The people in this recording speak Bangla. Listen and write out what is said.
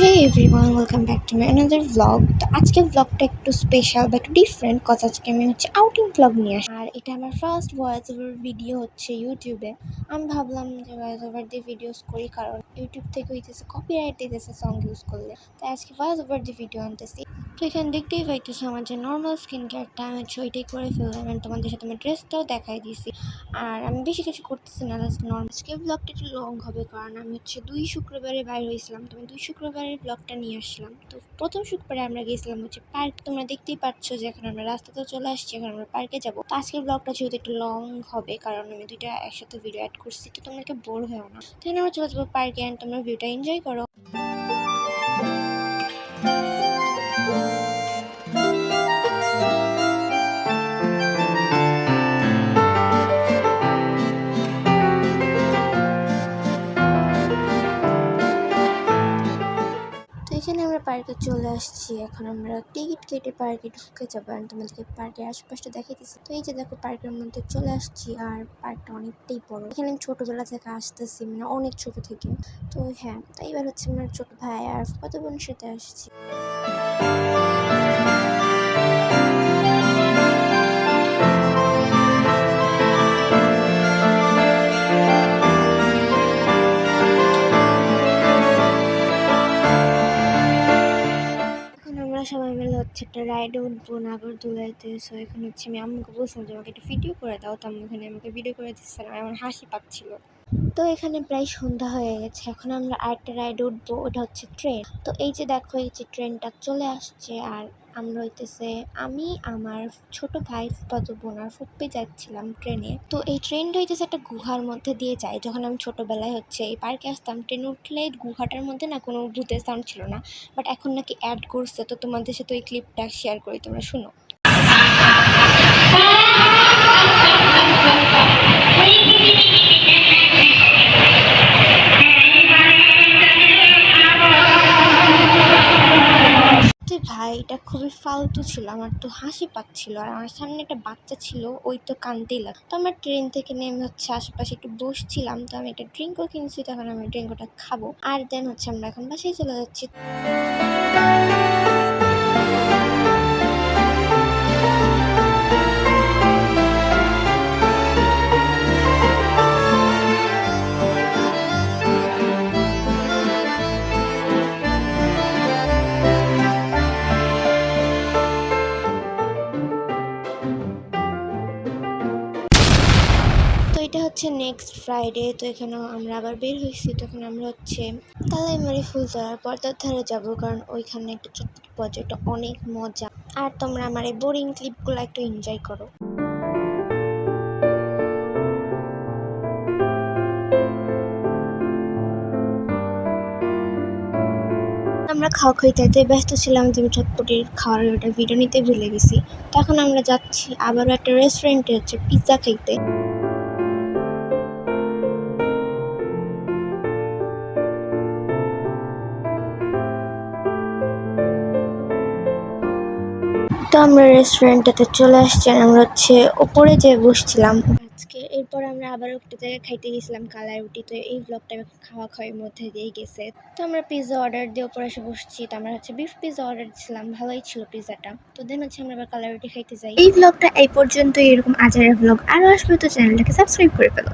Hey everyone, welcome back to my another vlog. তো আজকের ব্লগটা একটু স্পেশাল বা একটু ডিফারেন্ট কজ আজকে আমি আউটিং ব্লগ নিয়ে আসি। আর এটা আমার ফার্স্ট ভয়েস ওভার ভিডিও হচ্ছে ইউটিউবে। আমি ভাবলাম যে ভয়েস ওভার দিয়ে ভিডিওস করি, কারণ ইউটিউব থেকে হইতেছে কপিরাইট দিতেছে সং ইউজ করলে। তাই আজকে ভয়েস ওভার দিয়ে ভিডিও আনতেছি। তো এখানে দেখতেই পাইতেছে আমার যে নর্মাল স্কিন কেয়ারটা আমি ওইটাই করে ফেললাম। আমি তোমাদের সাথে আমার ড্রেসটাও দেখাই দিয়েছি। আর আমি বেশি কিছু করতেছি না, নর্মাল। আজকে ব্লগটা একটু লং হবে কারণ আমি 2 শুক্রবারে বাইরে হয়েছিলাম। তো আমি 2 শুক্রবারের ব্লগটা নিয়ে আসলাম। তো প্রথম শুক্রবারে আমরা গিয়েছিলাম পার্ক। তোমরা দেখতেই পাচ্ছ যে এখন আমরা রাস্তাতেও চলে আসছি, এখন আমরা পার্কে যাবো। তো আজকের ব্লগটা যেহেতু একটু লং হবে কারণ আমি দুইটা একসাথে ভিডিও অ্যাড করছি, তো তোমাদেরকে বোর হয়েও না। তো আমরা চলে যাবো পার্কে অ্যান্ড তোমরা ভিডিওটা এনজয় করো। এখানে আমরা পার্কে চলে আসছি। এখন আমরা টিকিট কেটে পার্কে ঢুকে যাবো। আর তোমাদেরকে পার্কের আশপাশটা দেখাইতেছি। তো এই যে দেখো, পার্কের মধ্যে চলে আসছি। আর পার্কটা অনেকটাই বড়। এখানে আমি ছোটবেলা থেকে আসতেছি, মানে অনেক ছোট থেকে। তো হ্যাঁ, তো এইবার আমার ছোট ভাই আর কত বোনের সাথে আসছি। সবাই মিলে একটা রাইডে উঠবো নাগরদোলাইতে। সো এখন আমি আম্মুকে বলছিলাম যে আমাকে একটা ভিডিও করে দাও। তো আম্মু এখানে আমাকে ভিডিও করে দিচ্ছে, আমার হাসি পাচ্ছিল। তো এখানে প্রায় সন্ধ্যা হয়ে গেছে। এখন আমরা আরেকটা রাইডে উঠবো, ওটা হচ্ছে ট্রেন। তো এই যে দেখো, এই যে ট্রেনটা চলে আসছে। আর আমরা আমি, আমার ছোট ভাই, ফুফাতো বোন আর ফুপ্পি যাচ্ছিলাম ট্রেনে। তো এই ট্রেনটা একটা গুহার মধ্যে দিয়ে যায়। যখন আমি ছোটবেলায় এই পার্কে আসতাম, ট্রেনে উঠলে গুহাটার মধ্যে না কোনো ভূতের সাউন্ড ছিল না, বাট এখন নাকি অ্যাড করছে। তো তোমাদের সাথে ওই ক্লিপটা শেয়ার করি, তোমরা শুনো। ভাই, এটা খুবই ফালতু ছিল, আমার তো হাসি পাচ্ছিল। আর আমার সামনে একটা বাচ্চা ছিল, ওই তো কানতেই লাগতো। তো আমার ট্রেন থেকে নেমে আশেপাশে একটু বসছিলাম। তো আমি একটা ড্রিঙ্কও কিনছি, তখন আমি ড্রিঙ্কটা খাবো। আর দেন আমরা এখন বাসায় চলে যাচ্ছি। এটা নেক্সট ফ্রাইডে। তো এখানেও আমরা আবার বের হয়েছি। তখন আমরা তালাইমারি ফুলতলার পর্দার ধারে যাব, কারণ ওইখানে একটা ছোট্ট প্রজেক্ট, অনেক মজা। আর তোমরা আমার এই বোরিং ক্লিপগুলো একটু এনজয় করো। আমরা খাওয়া খাইতে ব্যস্ত ছিলাম, যে আমি চটপটির খাওয়ার ওটা ভিডিও নিতে ভুলে গেছি। তখন আমরা যাচ্ছি আবারও একটা রেস্টুরেন্টে পিৎজা খাইতে। তো আমরা রেস্টুরেন্টটাতে চলে আসছি। আমরা ওপরে যেয়ে বসছিলাম আজকে। এরপর আমরা আবারও একটা জায়গায় খাইতে গেছিলাম, কালারুটি। তো এই ব্লগটা খাওয়া খাওয়ার মধ্যে দিয়েই গেছে। তো আমরা পিৎজা অর্ডার দিয়ে ওপরে এসে বসছি। তো আমরা বিফ পিৎজা অর্ডার দিয়েছিলাম, ভালোই ছিল পিৎজাটা। তো দেন আমরা আবার কালারুটি খাইতে যাই। এই ব্লগটা এই পর্যন্ত। এরকম আচারের ব্লগ আরও আসবে, তো চ্যানেলটাকে সাবস্ক্রাইব করে ফেলো।